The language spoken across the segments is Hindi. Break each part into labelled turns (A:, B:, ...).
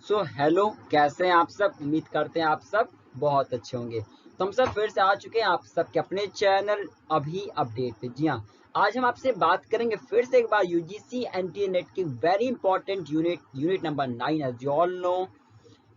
A: सो हेलो, कैसे हैं आप सब? उम्मीद करते हैं आप सब बहुत अच्छे होंगे। तो हम सब फिर से आ चुके हैं आप सबके अपने चैनल अभी अपडेट पे। जी हाँ, आज हम आपसे बात करेंगे फिर से एक बार यूजीसी एनटीए नेट की very important unit number 9 as you all know,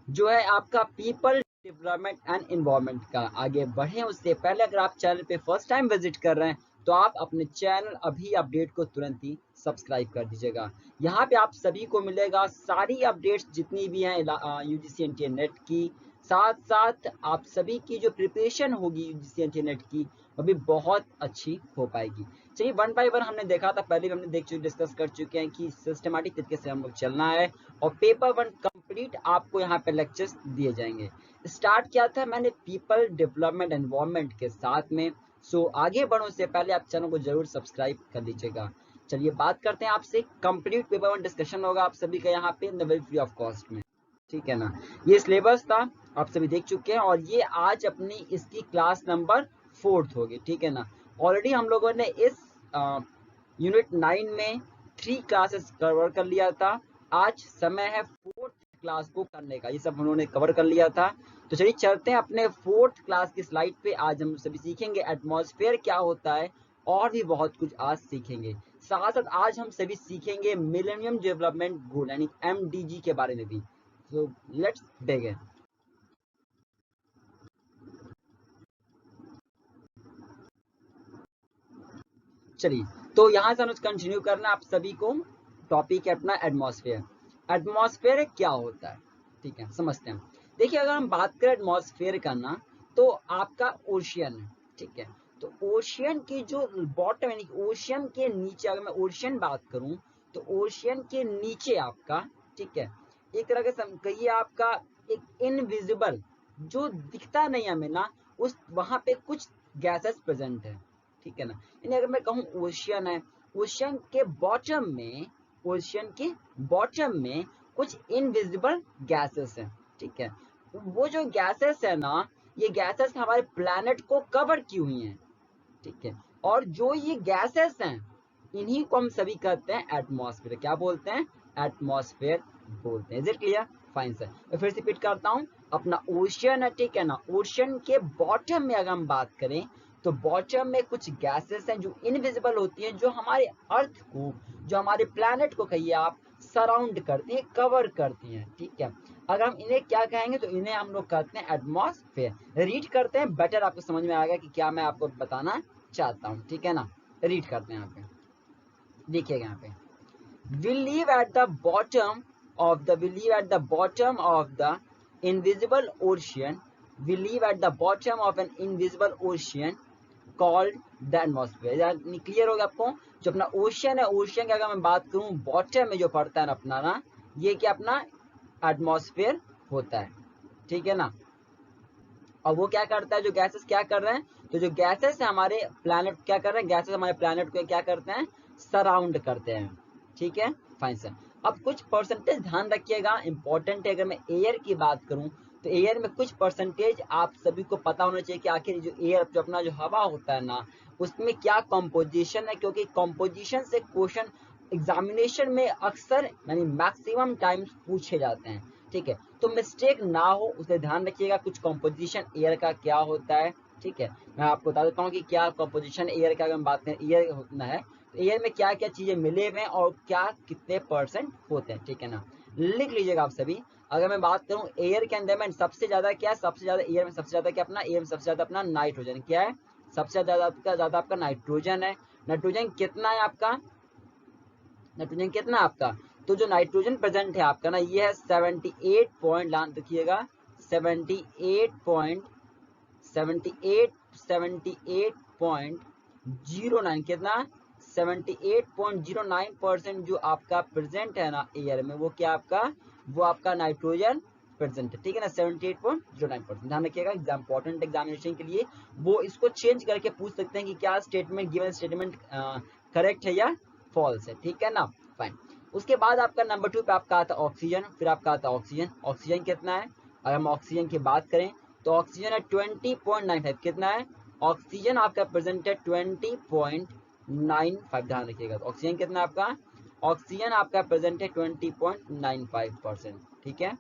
A: जो है आपका पीपल डेवलपमेंट एंड इन्वायरमेंट का। आगे बढ़े उससे पहले अगर आप चैनल पे फर्स्ट टाइम विजिट कर रहे हैं तो आप अपने चैनल अभी अपडेट को तुरंत ही सब्सक्राइब कर दीजिएगा। यहाँ पे आप सभी को मिलेगा सारी अपडेट्स जितनी भी हैं यूजीसी एनटीए नेट की। साथ साथ आप सभी की जो प्रिपरेशन होगी यूजीसी एनटीए नेट की वो भी बहुत अच्छी हो पाएगी। चलिए वन बाय वन हमने देखा था, पहले भी हमने डिस्कस कर चुके हैं कि सिस्टमैटिक तरीके से हम लोग चलना है और पेपर वन कंप्लीट आपको यहाँ पे लेक्चर्स दिए जाएंगे। स्टार्ट किया था मैंने पीपल डेवलपमेंट एनवायरनमेंट के साथ में। सो आगे बढ़ने से पहले आप चैनल को जरूर सब्सक्राइब कर लीजिएगा। चलिए बात करते हैं आपसे, कंप्लीट पेपर वन डिस्कशन होगा आप सभी का यहाँ पे वेरी फ्री ऑफ कॉस्ट में, ठीक है ना। ये सिलेबस था, आप सभी देख चुके हैं और ये आज अपनी इसकी क्लास नंबर 4th होगी, ठीक है ना। ऑलरेडी हम लोगों ने इस यूनिट 9 में 3 क्लासेस कवर कर लिया था। आज समय है 4th क्लास को करने का, ये सब उन्होंने कवर कर लिया था। तो चलिए चलते हैं अपने 4th क्लास की स्लाइड पे। आज हम सभी सीखेंगे एटमॉस्फेयर क्या होता है और भी बहुत कुछ आज सीखेंगे। साथ साथ आज हम सभी सीखेंगे मिलेनियम डेवलपमेंट गोल यानी MDG के बारे में भी। So let's begin. चलिए, तो यहाँ से हम कंटिन्यू करना आप सभी को। टॉपिक है अपना एटमॉस्फेयर। एटमॉस्फेयर क्या होता है, ठीक है, समझते हैं। देखिए, अगर हम बात करें एटमॉस्फेयर का ना, तो आपका ओशियन है, ठीक है। तो ओशियन की जो बॉटम यानी ओशियन के नीचे, अगर मैं ओशियन बात करूं तो ओशियन के नीचे आपका, ठीक है, एक तरह के कहिए आपका एक इनविजिबल जो दिखता नहीं हमें ना, उस वहां पे कुछ गैसेस प्रेजेंट है, ठीक है ना। यानी अगर मैं कहूँ ओशियन है, ओशियन के बॉटम में, ओशियन के बॉटम में कुछ इनविजिबल गैसेस हैं, ठीक है। वो जो गैसेस है ना, ये गैसेस हमारे प्लैनेट को कवर की हुई हैं, ठीक है। और जो ये गैसेस हैं इन्हीं को हम सभी कहते हैं एटमॉस्फेयर। क्या बोलते हैं? एटमॉस्फेयर बोलते हैं। Is it clear? Fine sir. मैं फिर से रिपीट करता हूँ, अपना ओशियन है, ठीक है ना। ओशियन के बॉटम में अगर हम बात करें तो बॉटम में कुछ गैसेस हैं जो इनविजिबल होती हैं, जो हमारे अर्थ को, जो हमारे प्लैनेट को कहिए आप, सराउंड करती हैं, कवर करती हैं, ठीक है। अगर हम इन्हें क्या कहेंगे तो इन्हें हम लोग कहते हैं एटमॉस्फेयर। रीड करते हैं, बेटर आपको समझ में आएगा कि क्या मैं आपको बताना चाहता हूँ, ठीक है ना। रीड करते हैं यहाँ पे, देखिएगा यहाँ पे, we live at the bottom of the invisible ocean. We live at the bottom of an invisible ocean called the atmosphere. यानी क्लियर होगा आपको? जो अपना ओशियन है, ओशियन की अगर मैं बात करूं बॉटम में जो पड़ता है ना अपना ना, ये क्या अपना एटमॉस्फेयर होता है, ठीक है ना। और वो क्या करता है, जो गैसेस क्या कर रहे हैं, तो जो गैसेस है हमारे प्लैनेट क्या कर रहे हैं, गैसेस हमारे प्लैनेट को क्या करते हैं, सराउंड करते हैं, ठीक है, फाइन सर। अब कुछ परसेंटेज ध्यान रखिएगा, इंपॉर्टेंट है। अगर मैं एयर की बात करूं तो एयर में कुछ परसेंटेज आप सभी को पता होना चाहिए कि आखिर जो एयर, जो अपना जो हवा होता है ना, उसमें क्या कंपोजिशन है, क्योंकि कंपोजिशन से क्वेश्चन एग्जामिनेशन में अक्सर यानी मैक्सिमम टाइम्स पूछे जाते हैं, ठीक है। तो मिस्टेक ना हो उसे ध्यान रखिएगा। कुछ कंपोजिशन एयर का क्या होता है, ठीक है, मैं आपको बता देता हूँ कि क्या कंपोजिशन एयर का। अगर हम बात करें एयर होना है तो एयर में क्या क्या चीजें मिले हुए हैं और क्या कितने परसेंट होते हैं, ठीक है ना। लिख लीजिएगा आप सभी। अगर मैं बात करूं एयर के अंदर में सबसे ज्यादा क्या है, सबसे ज्यादा एयर में सबसे ज्यादा क्या अपना, एयर में सबसे ज्यादा अपना नाइट्रोजन क्या है, सबसे ज्यादा आपका नाइट्रोजन है। नाइट्रोजन कितना है आपका, नाइट्रोजन कितना आपका, तो जो नाइट्रोजन प्रेजेंट है आपका ना, ये है 78 पॉइंट, ध्यान रखिएगा, 78.09, कितना, 78.09% जो आपका प्रेजेंट है ना एयर में, वो क्या आपका, वो आपका नाइट्रोजन प्रेजेंट है, ठीक है ना, 78.09%। ध्यान रखिएगा, इंपॉर्टेंट एग्जामिनेशन के लिए वो इसको चेंज करके पूछ सकते हैं कि क्या स्टेटमेंट, गिवन स्टेटमेंट करेक्ट है या फॉल्स है, ठीक है ना, फाइन। उसके बाद आपका नंबर 2 पे आपका आता है ऑक्सीजन, फिर आपका आता है ऑक्सीजन। ऑक्सीजन कितना है, अगर हम ऑक्सीजन की बात करें तो ऑक्सीजन है 20.95, कितना है, ऑक्सीजन आपका प्रेजेंट है 20.95, ध्यान रखिएगा। तो ऑक्सीजन कितना आपका, ऑक्सीजन आपका प्रेजेंट है 20.95%, ठीक है,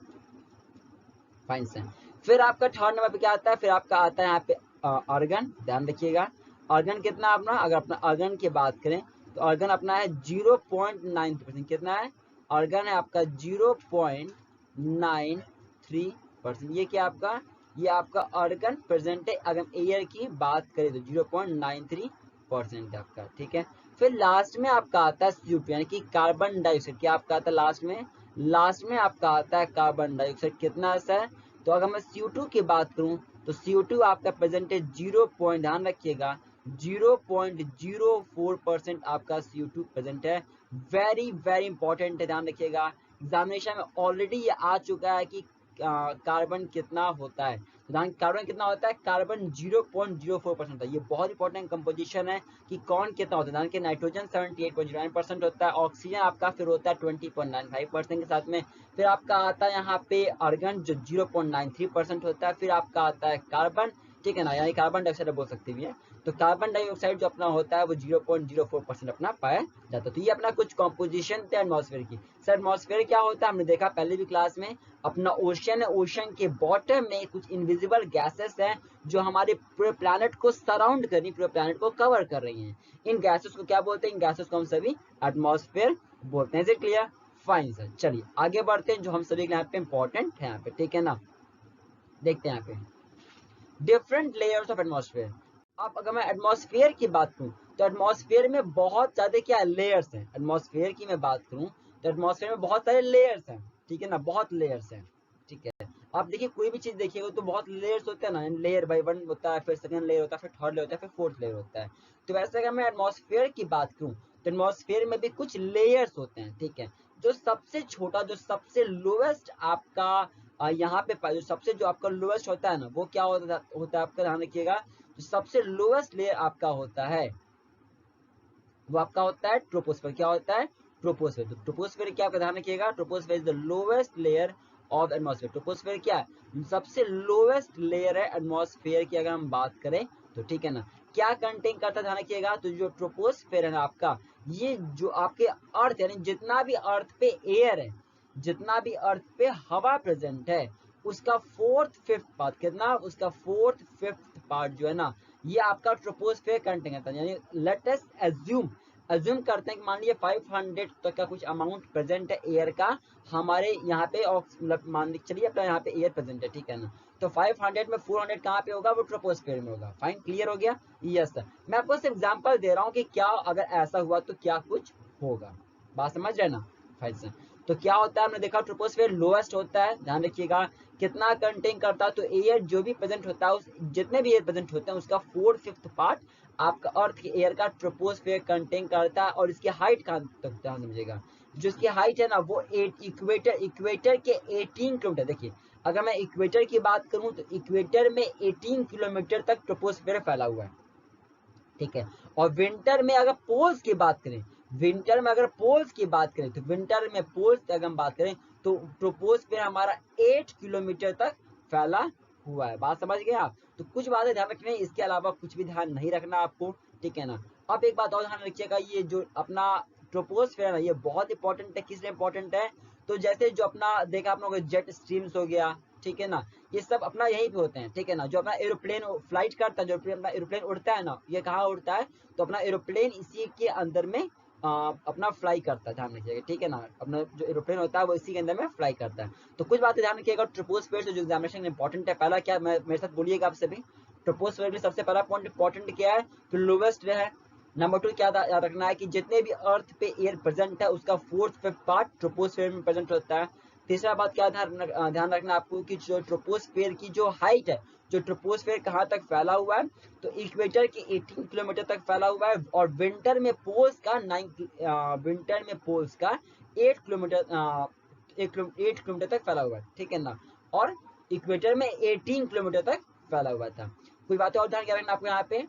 A: फाइन से। फिर आपका थर्ड नंबर पे क्या आता है, फिर आपका आता है यहाँ पे अर्गन। ध्यान रखिएगा अर्गन कितना अपना, अगर अपना अर्गन की बात करें तो अर्गन अपना है 0.93%। कितना है अर्गन है आपका 0.93%। ये क्या आपका, ये आपका अर्गन प्रेजेंट है। अगर एयर की बात करें तो 0.93% आपका, ठीक है। फिर लास्ट में आपका आता है CO2 यानी कि कार्बन डाइऑक्साइड। क्या आपका आता है लास्ट में आपका आता है कार्बन डाइऑक्साइड। कितना ऐसा है, तो अगर मैं CO2 की बात करूं तो CO2 आपका प्रेजेंट है 0. ध्यान रखिएगा 0.04% आपका CO2 प्रेजेंट है। वेरी वेरी इंपॉर्टेंट है, ध्यान रखिएगा। एग्जामिनेशन में ऑलरेडी ये आ चुका है कि कार्बन कितना होता है। कार्बन कितना होता है, कार्बन 0.04% है। ये बहुत इंपॉर्टेंट कंपोजिशन है कि कौन कितना होता है। ध्यान के नाइट्रोजन 78.09% होता है, ऑक्सीजन आपका फिर होता है 20.95% के साथ में। फिर आपका आता है यहाँ पे अर्गन जो 0.93% होता है। फिर आपका आता है कार्बन, ठीक है ना, यानी कार्बन डाइऑक्साइड बोल सकते हैं। तो कार्बन डाइऑक्साइड जो अपना होता है वो 0.04% अपना पाया जाता है। तो ये अपना कुछ कॉम्पोजिशन थे एटमॉस्फेयर की। सर एटमॉस्फेयर क्या होता है, हमने देखा पहले भी क्लास में, अपना ओशन है, ओशन के बॉटम में कुछ इनविजिबल गैसेस हैं जो हमारे पूरे प्लैनेट को सराउंड कर रही, पूरे प्लैनेट को कवर कर रही हैं। इन गैसेस को क्या बोलते हैं, इन गैसेस को हम सभी एटमॉस्फेयर बोलते हैं। Is it clear? Fine sir, चलिए आगे बढ़ते हैं जो हम सभी के यहाँ पे इंपॉर्टेंट है यहाँ पे, ठीक है ना। देखते हैं यहाँ पे डिफरेंट लेयर्स ऑफ एटमॉस्फेयर। अब अगर मैं एटमॉस्फेयर की बात करूं तो एटमॉस्फेयर में बहुत ज्यादा क्या लेयर्स हैं। एटमॉस्फेयर की मैं बात करूं तो एटमॉस्फेयर में बहुत सारे लेयर्स हैं, ठीक है ना, बहुत लेयर्स हैं, ठीक है। आप देखिए कोई भी चीज देखिएगा तो बहुत लेयर्स होते हैं ना, लेयर बाय वन होता है, फिर सेकंड लेयर होता है, फिर थर्ड लेयर होता है, फिर फोर्थ लेयर होता है। तो वैसे अगर मैं एटमॉस्फेयर की बात करूं तो एटमॉस्फेयर में भी कुछ लेयर्स होते हैं, ठीक है। जो सबसे छोटा, जो सबसे लोएस्ट आपका यहाँ पे जो सबसे जो आपका लोएस्ट होता है ना, वो क्या होता है आपका, ध्यान रखिएगा। जो सबसे लोएस्ट लेयर आपका होता है वो आपका होता है ट्रोपोस्फेयर। क्या होता है, ट्रोपोस्फेयर। तो ट्रोपोस्फेयर क्या, आपका ध्यान रखिएगा, troposphere is the lowest layer of atmosphere. Troposphere क्या है, सबसे लोएस्ट लेयर है एटमॉस्फेयर की अगर हम बात करें तो, ठीक है ना। क्या कंटेन करता है, ध्यान रखिएगा। तो जो ट्रोपोस्फेयर है ना आपका, ये जो आपके अर्थ यानी जितना भी अर्थ पे एयर है, जितना भी अर्थ पे हवा प्रेजेंट है, उसका फोर्थ फिफ्थ पार्ट, कितना, उसका फोर्थ फिफ्थ पार्ट जो है ना, ये आपका ट्रोपोस्फेयर कंटेन करता है। यानी लेट अस अज्यूम करते हैं कि मान लीजिए 500 तक का कुछ अमाउंट प्रेजेंट है एयर का हमारे यहाँ पे, मान चलिए अपना यहाँ पे एयर प्रेजेंट है, ठीक है ना। तो 500 में 400 कहाँ पे होगा, वो ट्रोपोस्फेयर में होगा। फाइन, क्लियर हो गया? यस सर, मैं आपको सिर्फ एग्जांपल दे रहा हूँ कि क्या अगर ऐसा हुआ तो क्या कुछ होगा। बात समझ रहे ना? फाइन सर, तो क्या होता है, हमने देखा ट्रोपोस्फेयर लोएस्ट होता है। ध्यान रखिएगा कितना कंटेन करता है, तो एयर जो भी प्रेजेंट होता है, उस जितने भी एयर प्रेजेंट होते हैं उसका 4/5 पार्ट आपका अर्थ के एयर का ट्रोपोस्फेयर कंटेन करता है। और इसकी हाइट कहाँ तक, ध्यान समझिएगा, जो इसकी हाइट है ना वो इक्वेटर के 18 किलोमीटर। देखिए अगर मैं इक्वेटर की बात करूं तो इक्वेटर में 18 किलोमीटर तक ट्रोपोस्फेयर फैला हुआ है, ठीक है। और विंटर में अगर पोल्स की बात करें, विंटर में अगर पोल्स की बात करें तो विंटर में पोल्स की अगर हम बात करें तो ट्रोपोस्फेयर हमारा 8 किलोमीटर तक फैला हुआ है। बात समझ गए आप? तो कुछ बातें ध्यान रखनी है, इसके अलावा कुछ भी ध्यान नहीं रखना आपको, ठीक है ना। अब एक बात और ध्यान रखिएगा, ये जो अपना ट्रोपोस्फेयर है ना, ये बहुत इंपॉर्टेंट है। किस लिए इंपॉर्टेंट है, तो जैसे जो अपना देखा आप लोगों को जेट स्ट्रीम्स हो गया, ठीक है ना, ये सब अपना यहीं पे होते हैं, ठीक है ना। जो अपना एरोप्लेन फ्लाइट करता है, जो अपना एरोप्लेन उड़ता है ना, ये कहाँ उड़ता है, तो अपना एरोप्लेन इसी के अंदर में अपना फ्लाई करता है, ध्यान रखिएगा, ठीक है ना। अपना जो एरोप्लेन होता है वो इसी के अंदर में फ्लाई करता है। तो कुछ बातें ध्यान रखिएगा ट्रोपोस्फेयर से जो एग्जामिनेशन इंपॉर्टेंट है। पहला क्या, मेरे साथ बोलिएगा आप सभी, ट्रोपोस्फेयर में सबसे पहला पॉइंट इंपॉर्टेंट क्या है, तो लोवेस्ट है। नंबर 2 क्या याद रखना है कि जितने भी अर्थ पे एयर प्रेजेंट है उसका 4/5 पार्ट ट्रोपोस्फेयर में प्रेजेंट होता है। तीसरा बात क्या ध्यान रखना आपको कि जो ट्रोपोस्फेयर की जो हाइट है, जो ट्रोपोस्फेयर कहाँ तक फैला हुआ है, तो इक्वेटर के 18 किलोमीटर तक फैला हुआ है। और विंटर में पोल्स का 8 किलोमीटर 8 किलोमीटर तक फैला हुआ है, ठीक है ना। और इक्वेटर में 18 किलोमीटर तक फैला हुआ था। कोई बातें और ध्यान रखना आपको यहाँ पे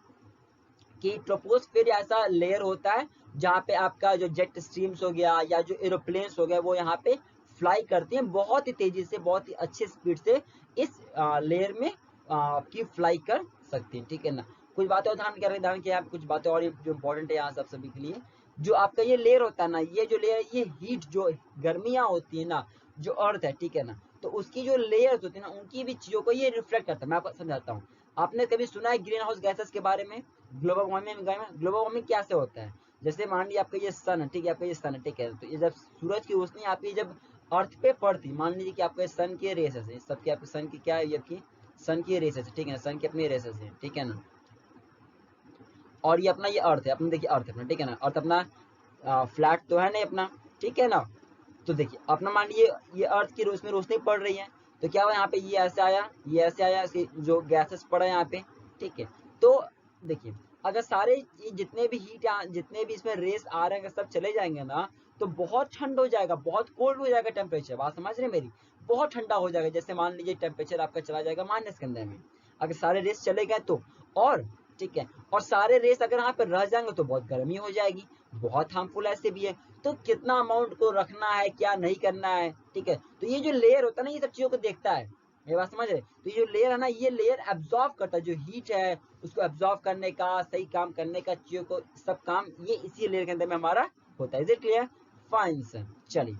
A: कि ट्रोपोस्फेयर ऐसा लेयर होता है जहाँ पे आपका जो जेट स्ट्रीम्स हो गया या जो एरोप्लेन्स हो गए वो यहाँ पे फ्लाई करती हैं बहुत ही तेजी से, बहुत ही अच्छे स्पीड से इस लेयर में की फ्लाई कर सकती हैं, ठीक है ना। कुछ बातें और ध्यान किया, कुछ बातें और जो इम्पोर्टेंट है यहाँ सब सभी के लिए। जो आपका ये लेयर होता है ना, ये जो लेयर, ये हीट जो गर्मियाँ होती है ना, जो अर्थ है, ठीक है ना, तो उसकी जो लेयर्स होती है ना, उनकी भी चीजों को ये रिफ्लेक्ट करता है। मैं आपको समझाता हूँ। आपने कभी सुना है ग्रीन हाउस गैसेस के बारे में, ग्लोबल वार्मिंग? ग्लोबल वार्मिंग क्या से होता है? जैसे मान लीजिए आपका ये सन है, ठीक है, आपका ये सन है, ठीक है, तो ये जब सूरज की रोशनी आपकी जब अर्थ पे पड़ती, मान लीजिए कि आपके सन की रेसेस है, सबकी आपके सन की क्या है, आपकी सन की रेसेस है, ठीक है ना, सन की अपनी रेसेस है, ठीक है ना, और ये अपना ये अर्थ है अपना, देखिए अर्थ अपना, ठीक है ना, अर्थ अपना फ्लैट तो है नहीं अपना, ठीक है ना। तो देखिए अपना मान लीजिए ये अर्थ की उसमें रोशनी पड़ रही है, तो क्या हुआ यहाँ पे, ये ऐसे आया, ये ऐसे आया, जो गैसेस पड़ा यहाँ पे, ठीक है। तो देखिए अगर सारे जितने भी हीट, जितने भी इसमें रेस आ रहे हैं, सब चले जाएंगे ना, तो बहुत ठंड हो जाएगा, बहुत कोल्ड हो जाएगा टेम्परेचर। बात समझ रहे मेरी? बहुत ठंडा हो जाएगा। जैसे मान लीजिए टेम्परेचर आपका चला जाएगा माइनस के अंदर में, अगर सारे रेस चले गए तो। और ठीक है, और सारे रेस अगर यहाँ पे रह जाएंगे तो बहुत गर्मी हो जाएगी, बहुत हार्मफुल ऐसे भी है। तो कितना अमाउंट को रखना है, क्या नहीं करना है, ठीक है। तो ये जो लेयर होता है ना, ये सब चीजों को देखता है, मेरी बात समझ रहे? तो ये जो लेयर है ना, ये लेयर एब्जॉर्व करता है, जो हीट है उसको एब्जॉर्व करने का, सही काम करने का, चीजों को सब काम ये इसी लेयर के अंदर में हमारा होता है। Is it clear? Fine sir. चलिए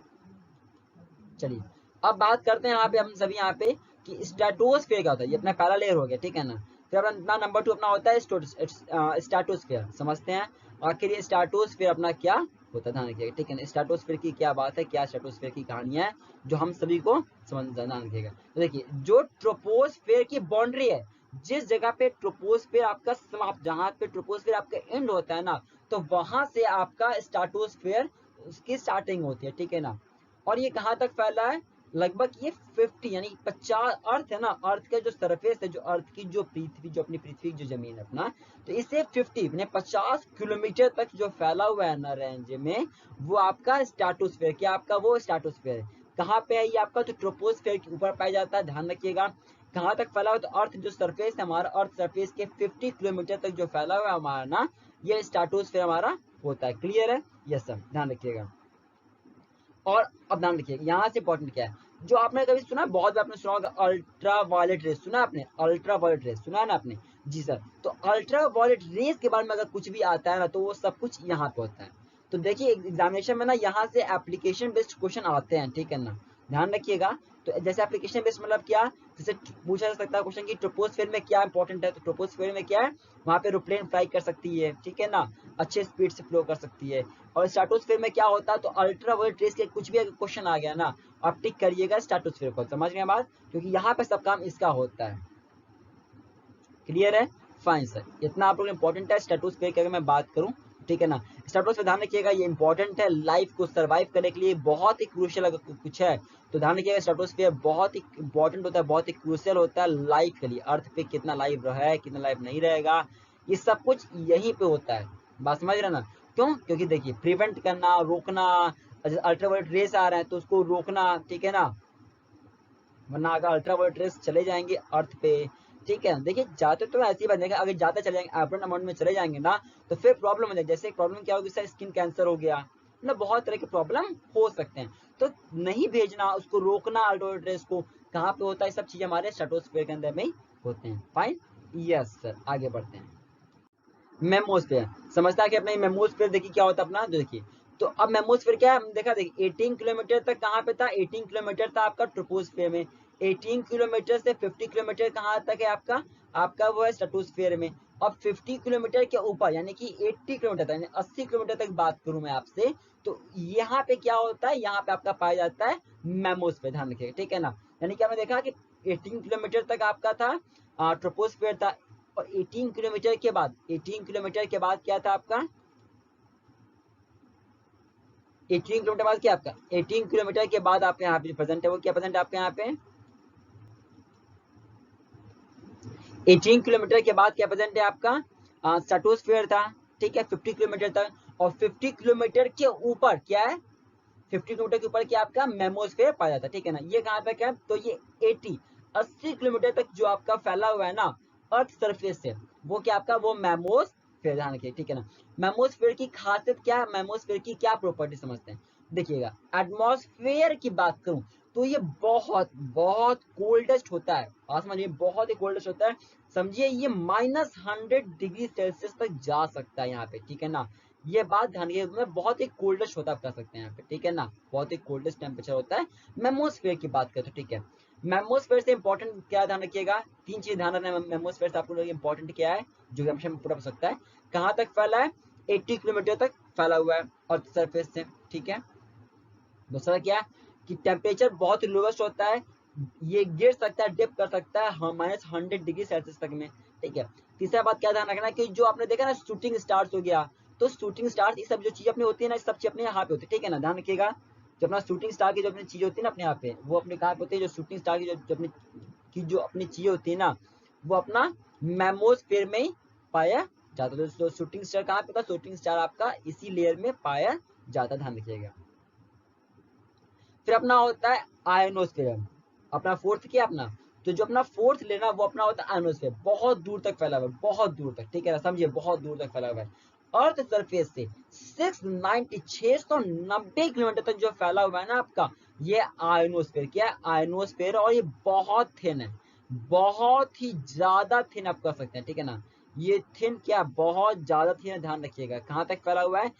A: चलिए अब बात करते हैं यहाँ पे हम सभी यहाँ पे कि स्ट्रेटोस्फीयर क्या होता है। ये अपना पहला लेयर हो गया, ठीक है ना। फिर अपना नंबर 2 अपना होता है स्ट्रेटोस्फीयर। समझते हैं आखिर ये स्ट्रेटोस्फीयर अपना क्या होता है, ध्यान रखिएगा, ठीक है ना। स्ट्रेटोस्फीयर की क्या बात है, क्या स्ट्रेटोस्फीयर की कहानी है, जो हम सभी को समझना, ध्यान रखिएगा। तो देखिए जो ट्रोपोस्फीयर की बाउंड्री है, जिस जगह पे ट्रोपोस्फीयर आपका समाप्त, जहां पे ट्रोपोस्फीयर आपका एंड होता है ना, तो वहां से आपका स्ट्रेटोस्फीयर उसकी स्टार्टिंग होती है, ठीक है ना। और ये कहाँ तक फैला है, लगभग ये 50 यानी 50, अर्थ है ना, अर्थ का जो सरफेस है, जो अर्थ की जो पृथ्वी, जो अपनी पृथ्वी की जो जमीन है अपना, तो इससे 50 किलोमीटर तक जो फैला हुआ है ना रेंज में, वो आपका स्ट्रेटोस्फीयर, क्या आपका वो स्ट्रेटोस्फीयर है। कहाँ पे है ये आपका, तो ट्रोपोस्फीयर के ऊपर पाया जाता है। ध्यान रखिएगा कहाँ तक फैला हुआ, तो अर्थ जो सरफेस है हमारा, अर्थ सरफेस के 50 किलोमीटर तक जो फैला हुआ है हमारा ना, ये स्ट्रेटोस्फीयर हमारा होता है। क्लियर है? यस सर, ध्यान रखिएगा। और अब ध्यान रखिए यहाँ से इंपॉर्टेंट क्या है, जो आपने कभी सुना, बहुत बार आपने सुना होगा अल्ट्रा वायलेट रेस, सुना आपने? अल्ट्रा वायलेट रेस सुना है ना आपने? जी सर। तो अल्ट्रा वायलेट रेस के बारे में अगर कुछ भी आता है ना, तो वो सब कुछ यहाँ पे होता है। तो देखिए एग्जामिनेशन में ना यहाँ से एप्लीकेशन बेस्ड क्वेश्चन आते हैं, ठीक है ना, ध्यान रखिएगा। तो जैसे एप्लीकेशन बेस्ड मतलब क्या, जैसे पूछा जा सकता है क्वेश्चन की ट्रोपोस्फीयर में क्या इंपॉर्टेंट है, तो ट्रोपोस्फीयर में क्या है, वहाँ पे एरोप्लेन फ्लाई कर सकती है, ठीक है ना, अच्छे स्पीड से फ्लो कर सकती है। और स्ट्रेटोस्फीयर में क्या होता है, तो अल्ट्रा वायलेट रेस के कुछ भी अगर क्वेश्चन आ गया ना, आप टिक करिएगा स्ट्रेटोस्फीयर को। समझ गए बात? क्योंकि यहाँ पे सब काम इसका होता है। क्लियर है? फाइन सर, इतना आप लोग इंपॉर्टेंट है स्ट्रेटोस्फीयर की अगर मैं बात करूं, ठीक है ना। स्ट्रेटोस्फीयर ध्यान रखिएगा ये इंपॉर्टेंट है लाइफ को सर्वाइव करने के लिए, बहुत ही क्रूशियल अगर कुछ है तो ध्यान रखिएगा। स्ट्रेटोस्फीयर बहुत ही इंपॉर्टेंट होता है, बहुत ही क्रूशियल होता है लाइफ के लिए। अर्थ पे कितना लाइफ रहा है, कितना लाइफ नहीं रहेगा, ये सब कुछ यहीं पे होता है। बात समझ रहे ना? क्यों? क्योंकि देखिए प्रिवेंट करना, रोकना, अल्ट्रावायलेट रेस आ रहे हैं तो उसको रोकना, ठीक है ना, वरना अगर अल्ट्रावायलेट रेस चले जाएंगे अर्थ पे, ठीक है। देखिए जाते तो ऐसे ही बन जाएंगे, अगर ज्यादा चले जाएंगे, एब्रेंट अमाउंट में चले जाएंगे ना, तो फिर प्रॉब्लम हो जाएगी। जैसे प्रॉब्लम क्या होगी सर, स्किन कैंसर हो गया, मतलब बहुत तरह के प्रॉब्लम हो सकते हैं। तो नहीं भेजना, उसको रोकना अल्ट्रावायलेट रेस को, कहाँ पे होता है, सब चीज हमारे स्ट्रेटोस्फीयर के अंदर में ही होते हैं। फाइन, यस सर, आगे बढ़ते हैं। मेमोस्फेयर समझता है कि अपना मेमोस्फेयर देखिए क्या होता है अपना, देखिए। तो अब मेमोस्फेयर क्या है, देखा देखिए 18 किलोमीटर तक कहाँ पे था, 18 किलोमीटर था आपका ट्रोपोस्फेयर में। 18 किलोमीटर से 50 किलोमीटर कहाँ तक है आपका, आपका वो है स्ट्रेटोस्फेयर में। अब 50 किलोमीटर के ऊपर यानी कि 80 किलोमीटर तक, यानी 80 किलोमीटर तक बात करूं मैं आपसे, तो यहाँ पे क्या होता है, यहाँ पे आपका पाया जाता है मेमोस्फेयर। ध्यान रखिएगा, ठीक है ना। यानी कि आपने देखा कि 18 किलोमीटर तक आपका था ट्रोपोस्फेयर था, और 18 किलोमीटर के बाद, 18 किलोमीटर के बाद क्या था आपका, 18 किलोमीटर बाद क्या आपका, 18 किलोमीटर के बाद आपके यहाँ पे प्रेजेंट है, वो क्या प्रेजेंट है आपके यहाँ पे, 18 किलोमीटर के बाद क्या प्रेजेंट है आपका, स्ट्रेटोस्फीयर था, ठीक है, 50 किलोमीटर तक। और 50 किलोमीटर के ऊपर क्या है, 50 किलोमीटर के ऊपर क्या आपका मेमोस्फेयर पाया जाता है, ठीक है ना। ये कहाँ तक है, तो ये 80 किलोमीटर तक जो आपका फैला हुआ है ना अर्थ सरफेस से, वो क्या आपका, वो मेमोस्फेयर। ध्यान रखिए, ठीक है ना। मेमोस्फेयर की खासियत क्या है, मेमोस्फेयर की क्या प्रॉपर्टी समझते हैं। देखिएगा एटमॉस्फेयर की बात करूं तो ये बहुत बहुत कोल्डेस्ट होता है। आप समझिए बहुत ही कोल्डेस्ट होता है, समझिए ये -100 डिग्री सेल्सियस तक जा सकता है यहाँ पे, ठीक है ना। ये बात ध्यान रखिए, बहुत ही कोल्डेस्ट होता है, आप कह सकते हैं यहाँ पे, ठीक है ना, बहुत ही कोल्डेस्ट टेम्परेचर होता है मेमोस्फेयर की बात करें तो, ठीक है। मेमोस्फेयर से इंपॉर्टेंट क्या ध्यान रखिएगा, 3 चीज ध्यान रखना है मेमोस्फेयर से आपको इंपॉर्टेंट क्या है, जो हमेशा पूरा हो सकता है, कहाँ तक फैला है, 80 किलोमीटर तक फैला हुआ है और सरफेस से, ठीक है। दूसरा क्या कि टेम्परेचर बहुत लोवेस्ट होता है, ये गिर सकता है, डिप कर सकता है -100 डिग्री सेल्सियस तक में, ठीक है। तीसरा बात क्या ध्यान रखना है कि जो आपने देखा ना शूटिंग स्टार्स हो गया, तो शूटिंग स्टार्स ये सब जो चीज अपनी होती है ना, सब चीज अपने यहाँ पे होती है, ठीक है ना, ध्यान रखिएगा। जो अपना शूटिंग स्टार की जो अपनी चीज होती है ना अपने यहाँ पे, वो अपने कहाँ पे होती है, जो शूटिंग स्टार की जो अपनी चीजें होती है ना, वो अपना मेमोस्फेयर में ही पाया जाता है। तो शूटिंग स्टार कहाँ पे होता है, शूटिंग स्टार आपका इसी लेयर में पाया जाता है, ध्यान रखिएगा। फिर अपना होता है आयनोस्फेयर, अपना फोर्थ क्या अपना, तो जो अपना फोर्थ लेना वो अपना होता है आयनोस्फेयर, बहुत दूर तक फैला हुआ है, बहुत दूर तक, ठीक है ना, समझिए बहुत दूर तक फैला हुआ है। अर्थ सरफेस से 690 किलोमीटर तक जो फैला हुआ है ना आपका, ये आयनोस्फेयर क्या है, आयनोस्फेयर, और ये बहुत थिन है, बहुत ही ज्यादा थिन आप कह सकते हैं, ठीक है ना। ये थिन क्या, बहुत ज्यादा थिन है, ध्यान रखिएगा। कहाँ तक फैला हुआ है,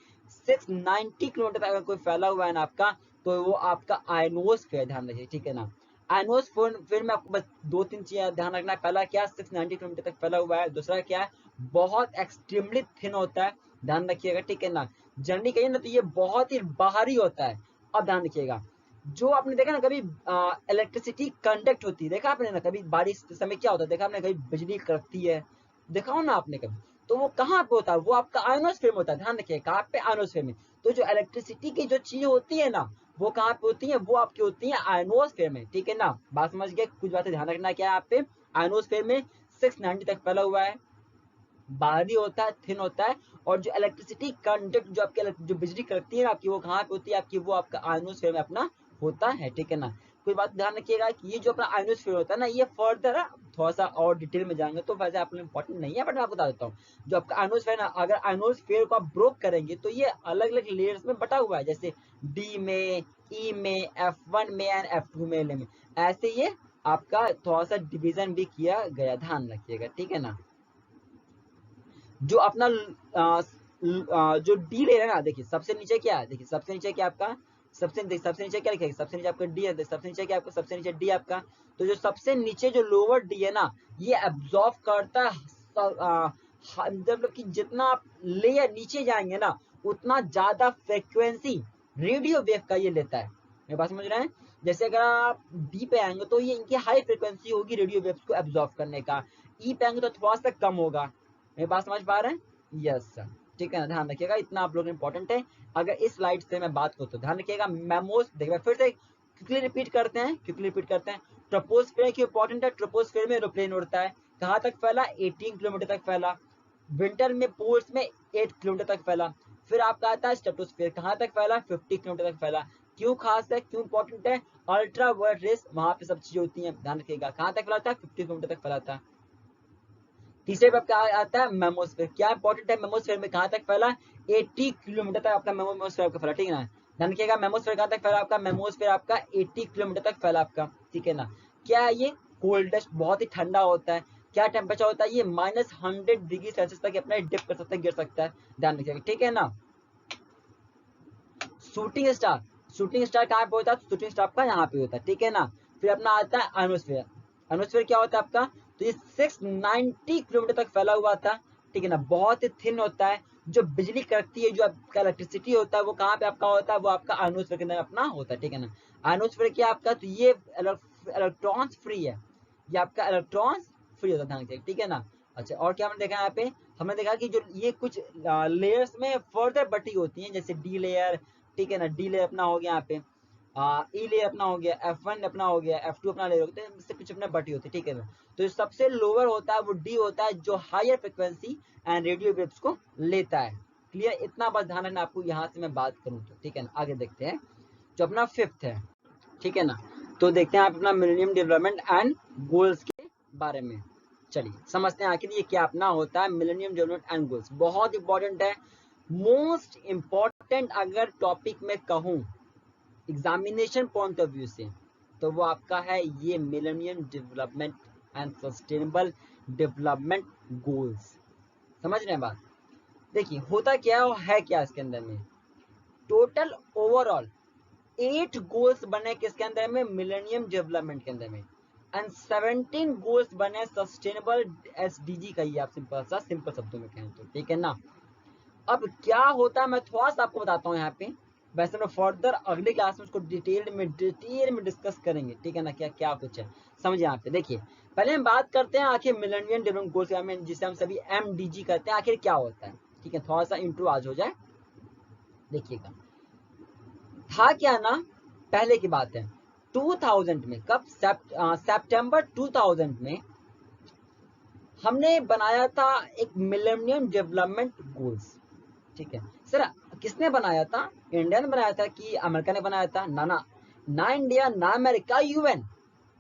A: 690 किलोमीटर तक अगर कोई फैला हुआ है ना आपका, तो वो आपका आयनोस्फेयर, ध्यान रखिए, ठीक है ना। आयनोस्फेयर में आपको बस 2-3 चीजें ध्यान रखना है, पहला क्या 690 किलोमीटर तक फैला हुआ है, दूसरा क्या है बहुत एक्सट्रीमली थिन होता है, ध्यान रखिएगा, ठीक है ना। जनरली कहिए ना तो ये बहुत ही बाहरी होता है। अब ध्यान रखिएगा, जो आपने देखा ना कभी इलेक्ट्रिसिटी कंडक्ट होती है, देखा आपने ना कभी बारिश के समय क्या होता है, देखा आपने कभी बिजली कड़कती है, देखा हो ना आपने कभी, तो वो कहाँ पे होता है, वो आपका आयनोस्फेयर में होता है, ध्यान रखिए कहाँ पे, आयनोस्फेयर में। तो जो इलेक्ट्रिसिटी की जो चीज होती है ना, वो कहाँ पे होती है, वो आपकी होती है आयनोस्फेयर में, ठीक है ना। बात समझ गए, कुछ बातें ध्यान रखना क्या है आप पे, आयनोस्फेयर में 690 तक फैला हुआ है, बाहरी होता है, थिन होता है, और जो इलेक्ट्रिसिटी कंडक्ट जो आपकी जो बिजली करती है आपकी, वो कहाँ पे होती है आपकी, वो आपका आयनोस्फेयर में अपना होता है, ठीक है ना। कोई बात ध्यान रखिएगा कि ये जो अपना आयनोस्फेयर होता है ना, ये फर्दर थोड़ा सा और डिटेल में जाएंगे तो वैसे आप लोग इंपॉर्टेंट नहीं है, बट मैं आपको बता देता हूँ। जो आपका आयनोस्फेयर ना, अगर आयनोस्फेयर को आप ब्रोक करेंगे तो ये अलग अलग लेयर्स में बटा हुआ है, जैसे डी में, ई में, F1 में एंड F2 में, ऐसे ये आपका थोड़ा सा डिवीजन भी किया गया, ध्यान रखिएगा, ठीक है ना। जो अपना जो डी ले रहा है ना, देखिए सबसे नीचे क्या है, देखिए सबसे नीचे क्या आपका, सबसे नीचे क्या लिखेगा, सबसे नीचे आपका डी है, सबसे नीचे क्या आपका, सबसे नीचे डी आपका। तो जो सबसे नीचे जो लोअर डी है ना, ये एब्जॉर्ब करता है, मतलब कि जितना आप लेयर नीचे जाएंगे ना, उतना ज्यादा फ्रिक्वेंसी रेडियो वेव का ये लेता है, मेरे बात समझ रहे हैं। जैसे अगर आप डी पे आएंगे तो ये इनकी हाई फ्रिक्वेंसी होगी रेडियो वेव्स को एब्जॉर्ब करने का, ई पे आएंगे तो थोड़ा सा कम होगा, मेरी बात समझ पा रहे हैं, यस सर, ठीक है ना, ध्यान रखिएगा, इतना आप लोग इंपॉर्टेंट है। अगर इस स्लाइड से मैं बात करूँ तो ध्यान रखिएगा, मेमोस देखिए फिर से क्विकली रिपीट करते हैं। ट्रोपोस्फेयर की इंपॉर्टेंट है, ट्रोपोस्फेयर में एरोप्लेन उड़ता है, कहाँ तक फैला, 18 किलोमीटर तक फैला। विंटर में पोल्स में 8 किलोमीटर तक फैला। फिर आपका आता है स्ट्रेटोस्फेयर, कहाँ तक फैला, 50 किलोमीटर तक फैला। क्यों खास है, क्यों इंपॉर्टेंट है, अल्ट्रा वायलेट रेस वहां पे सब चीजें होती हैं, ध्यान रखिएगा, कहाँ तक फैला था, 50 किलोमीटर तक फैला था। तीसरे पे क्या आता है, मेमोस्फेयर, क्या इंपॉर्टेंट है, मेमोस्फेयर में कहाँ तक फैला, 80 किलोमीटर तक आपका मेमोस्फेयर आपका फैला, ठीक है ना। ध्यान रखिएगा, मेमोस्फेयर कहाँ तक फैला आपका, मेमोस्फेयर आपका 80 किलोमीटर तक फैला आपका, ठीक है ना। क्या है ये, कोल्डेस्ट, बहुत ही ठंडा होता है। क्या टेम्परेचर होता है, ये -100 डिग्री सेल्सियस तक अपना डिप कर सकता है, गिर सकता है, ध्यान रखिएगा, ठीक है ना। शूटिंग स्टार, शूटिंग स्टार कहाँ पे होता है, शूटिंग स्टार आपका यहाँ पे होता है, ठीक है ना। फिर अपना आता है आयनोस्फेयर, आयनोस्फेयर क्या होता है आपका, तो ये 690 किलोमीटर तक फैला हुआ था, ठीक है ना, बहुत ही थिन होता है। जो बिजली करती है, जो आपका इलेक्ट्रिसिटी होता है, वो कहाँ पे आपका होता है, वो आपका आयनोस्फेयर के अंदर अपना होता है, ठीक है ना। आयनोस्फेयर क्या आपका, तो ये इलेक्ट्रॉन्स फ्री है, ये आपका इलेक्ट्रॉन्स फ्री होता है, ध्यान रखिएगा, ठीक है ना। अच्छा, और क्या हमने देखा यहाँ पे, हमने देखा कि जो ये कुछ लेयर्स में फर्दर बटी होती हैं, जैसे डी लेयर, ठीक है ना, डी लेयर अपना हो गया यहाँ पे, ई लेयर अपना हो गया, F1 अपना हो गया, F2 अपना लेयर होता है, इससे कुछ अपना बटी होती है, ठीक है ना। तो सबसे लोअर होता है वो डी होता है, जो higher frequency and radio waves को लेता है। क्लियर, इतना बस ध्यान रखना आपको, यहाँ से मैं बात करूँ तो, ठीक है ना। आगे देखते हैं, जो अपना फिफ्थ है, ठीक है ना। तो देखते हैं आप अपना मिलेनियम डेवलपमेंट एंड गोल्स के बारे में, चलिए समझते हैं आखिर ये क्या अपना होता है मिलेनियम डेवलपमेंट एंड गोल्स, बहुत इंपॉर्टेंट है, मोस्ट इंपॉर्टेंट अगर टॉपिक में कहूँ एग्जामिनेशन पॉइंट ऑफ व्यू से, तो वो आपका है ये millennium development and sustainable development goals, समझ रहे हैं बात। देखिए होता क्या है क्या इसके अंदर में, टोटल ओवरऑल 8 गोल्स बने किसके अंदर में, मिलेनियम डेवलपमेंट के अंदर में, एंड 17 गोल्स बने सस्टेनेबल एसडीजी का, ये आप सिंपल शब्दों में कहें तो, ठीक है ना। अब क्या होता है मैं थोड़ा सा आपको बताता हूँ यहाँ पे, वैसे मैं फर्दर अगली क्लास में उसको डिटेल में डिस्कस करेंगे, ठीक है ना, क्या क्या कुछ है समझिए। यहाँ पे देखिए पहले हम बात करते हैं आखिर मिलेनियम डेवलपमेंट गोल्स में, जिसे हम सभी एमडीजी कहते हैं, आखिर क्या होता है, ठीक है, थोड़ा सा इंट्रो आज हो जाए। देखिएगा था क्या ना, पहले की बात है 2000 में, कब, सितंबर 2000 में हमने बनाया था एक मिलेनियम डेवलपमेंट गोल्स, ठीक है सर। किसने बनाया था, इंडिया ने बनाया था कि अमेरिका ने बनाया था, ना ना, ना इंडिया ना अमेरिका, यूएन।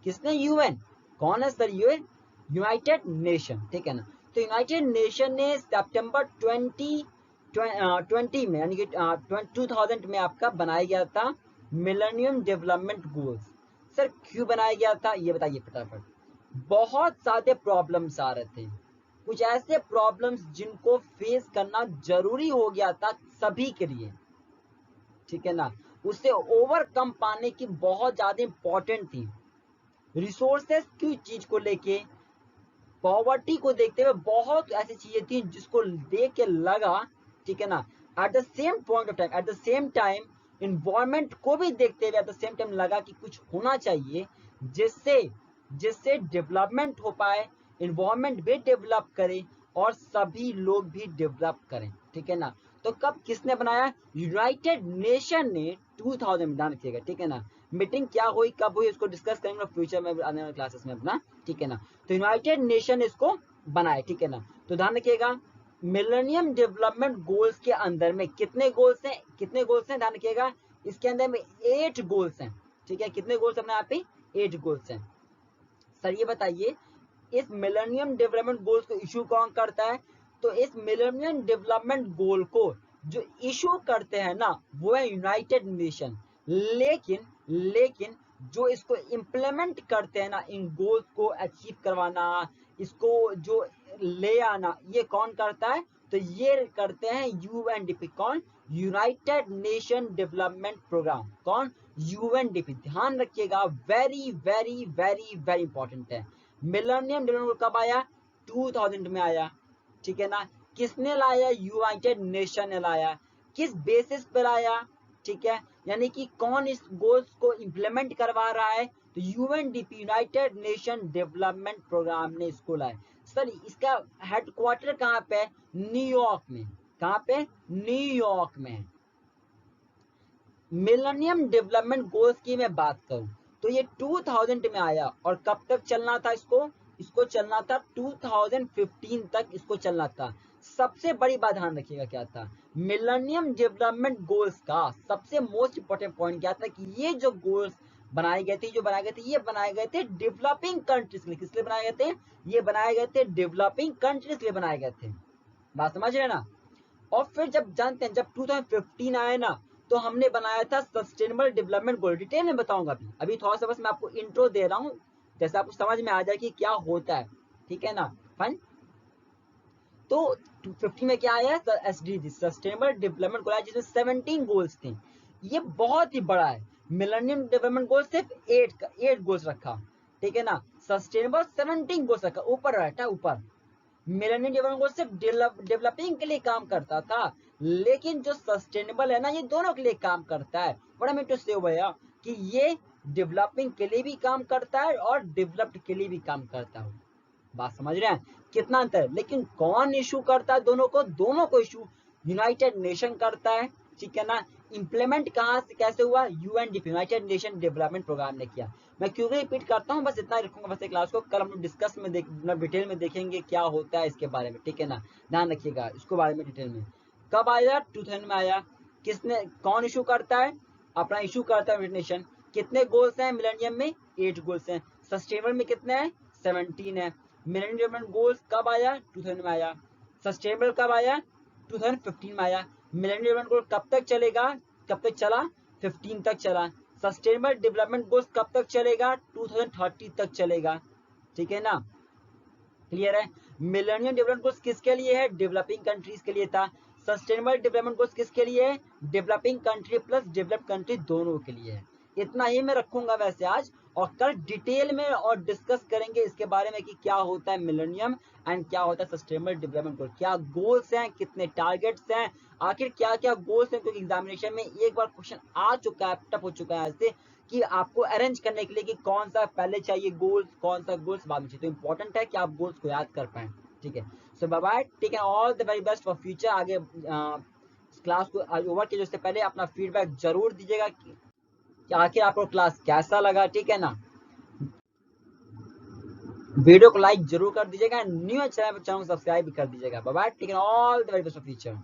A: किसने, यूएन। कौन है सर, यूएन, यूनाइटेड नेशन, ठीक है ना। तो यूनाइटेड नेशन ने सितंबर 2020 में यानी कि 2000 में आपका बनाया गया था मिलेनियम डेवलपमेंट गोल्स। सर क्यों बनाया गया था ये बताइए फटाफट। बहुत सारे प्रॉब्लम्स आ रहे थे, कुछ ऐसे प्रॉब्लम्स जिनको फेस करना जरूरी हो गया था सभी के लिए, ठीक है ना, उसे ओवरकम पाने की बहुत ज्यादा इंपॉर्टेंट थी। रिसोर्सेस की चीज को लेके, पॉवर्टी को देखते हुए बहुत ऐसी चीजें थी जिसको देख के लगा, ठीक है ना, at the same point of time, at the same time environment को भी देखते हुए एट द सेम टाइम लगा कि कुछ होना चाहिए जिससे जिससे डेवलपमेंट हो पाए, इन्वायरमेंट भी डेवलप करे और सभी लोग भी डेवलप करें, ठीक है ना। तो कब किसने बनाया, यूनाइटेड नेशन ने 2000 में, ध्यान रखिएगा, ठीक है ना। मीटिंग क्या हुई, कब हुई, उसको डिस्कस करेंगे फ्यूचर में आने वाले क्लासेस में अपना, ठीक है ना। तो यूनाइटेड नेशन इसको बनाए, ठीक है ना। तो ध्यान रखिएगा मिलेनियम डेवलपमेंट गोल्स के अंदर में कितने गोल्स हैं, कितने गोल्स हैं, ध्यान रखिएगा इसके अंदर में 8 गोल्स हैं, ठीक है। कितने गोल्स अपने यहाँ पे, 8 गोल्स हैं। सर ये बताइए इस मिलेनियम डेवलपमेंट गोल्स को इशू कौन करता है, तो इस मिलेनियम डेवलपमेंट गोल को जो इशू करते हैं ना वो है यूनाइटेड नेशन, लेकिन लेकिन जो इसको इम्प्लीमेंट करते हैं ना, इन गोल्स को अचीव करवाना, इसको जो ले आना, ये कौन करता है, तो ये करते हैं यूएनडीपी। कौन, यूनाइटेड नेशन डेवलपमेंट प्रोग्राम, कौन, यूएनडीपी। ध्यान रखिएगा very very very very important है। मिलेनियम डेवलपमेंट कब आया, 2000 में आया, ठीक है ना। किसने लाया, यूनाइटेड नेशन ने लाया। किस बेसिस पर आया, ठीक है, यानी कि कौन इस गोल्स को इंप्लीमेंट करवा रहा है, तो UNDP, United nation development programme ने इसको लाया। सर इसका हेडक्वार्टर कहाँ पे, न्यूयॉर्क में। कहाँ पे, न्यूयॉर्क में। मिलेनियम डेवलपमेंट गोल्स की मैं बात करूं तो ये 2000 में आया और कब तक चलना था इसको, इसको चलना था 2015 तक इसको चलना था। सबसे बड़ी बात ध्यान रखिएगा क्या था, मिलेनियम डेवलपमेंट गोल्स का सबसे मोस्ट इंपोर्टेंट पॉइंट क्या था कि ये जो गोल्स बनाए गए थे, ये बनाए गए थे डेवलपिंग कंट्रीज के लिए। किस लिए बनाए गए थे, ये बनाए गए थे डेवलपिंग कंट्रीज के लिए बनाए गए थे। बात समझ रहे ना। और फिर जब जानते हैं जब 2015 आया ना, तो हमने बनाया था सस्टेनेबल डेवलपमेंट गोल। डिटेल में बताऊंगा अभी अभी थोड़ा सा बस मैं आपको इंट्रो दे रहा हूँ, जैसे आपको समझ में आ जाए कि क्या होता है, ठीक है ना, फाइन। तो 2015 में क्या आया, एसडीजी, सस्टेनेबल डेवलपमेंट गोल, जिसमें 17 गोल्स थे। ये बहुत ही बड़ा है। मिलेनियम डेवलपमेंट गोल सिर्फ 8 गोल्स रखा, ठीक है ना। सस्टेनेबल 17 गोल्स रखा, ऊपर रहता है ऊपर। मिलेनियम डेवलपमेंट गोल सिर्फ डेवलपिंग के लिए काम करता था, लेकिन जो सस्टेनेबल है ना, ये दोनों के लिए काम करता है। बड़ा मीन टू से भैया कि ये डेवलपिंग के लिए भी काम करता है और डेवलप्ड के लिए भी काम करता है। बात समझ रहे हैं कितना अंतर है। लेकिन कौन इशू करता है दोनों को, दोनों को इशू यूनाइटेड नेशन करता है, ठीक है ना। इंप्लीमेंट कहां से कैसे हुआ, UNDP, United nation development programme ने किया। मैं क्यों रिपीट करता हूं, बस इतना ही रखूंगा बस क्लास को, कल हम लोग डिस्कस में डिटेल में देखेंगे क्या होता है इसके बारे में, ठीक है ना। ध्यान रखिएगा इसको बारे में डिटेल में। कब आया, 2000 में आया। किसने, कौन इशू करता है, अपना इशू करता है यूनाइटेड नेशन। कितने गोल्स हैं मिलेनियम में, 8 गोल्स हैं। सस्टेनेबल में कितने हैं, 17 है। मिलेनियम डेवलपमेंट गोल्स कब आया, 2000 में आया। सस्टेनेबल कब आया, 2015 में आया। मिलेनियम डेवलपमेंट गोल कब तक चलेगा, कब तक चला, 15 तक चला। सस्टेनेबल डेवलपमेंट गोल्स कब तक चलेगा, 2030 तक चलेगा, ठीक है ना, क्लियर है। मिलेनियम डेवलपमेंट गोल्स किसके लिए है? डेवलपिंग कंट्रीज के लिए था। सस्टेनेबल डेवलपमेंट गोल्स किसके लिए है? Developing country plus developed country दोनों के लिए है। इतना ही मैं रखूंगा वैसे आज, और कल डिटेल में और डिस्कस करेंगे इसके बारे में कि क्या होता है मिलेनियम एंड क्या होता है सस्टेनेबल डेवलपमेंट गोल, क्या गोल्स हैं, कितने टारगेट्स हैं, आखिर क्या क्या गोल्स हैं। क्योंकि एग्जामिनेशन में एक बार क्वेश्चन आ चुका है, टफ हो चुका है ऐसे कि आपको अरेंज करने के लिए कि कौन सा पहले चाहिए गोल्स, कौन सा गोल्स बाद में चाहिए। तो इंपॉर्टेंट है कि आप गोल्स को याद कर पाए। ठीक है, so bye bye, take and all the very best for future. आगे क्लास को ओवर के उससे पहले अपना फीडबैक जरूर दीजिएगा कि आखिर आपको क्लास कैसा लगा। ठीक है ना, वीडियो को लाइक जरूर कर दीजिएगा, न्यू चैनल को सब्सक्राइब भी कर दीजिएगा। Bye bye, take and all the very best for future.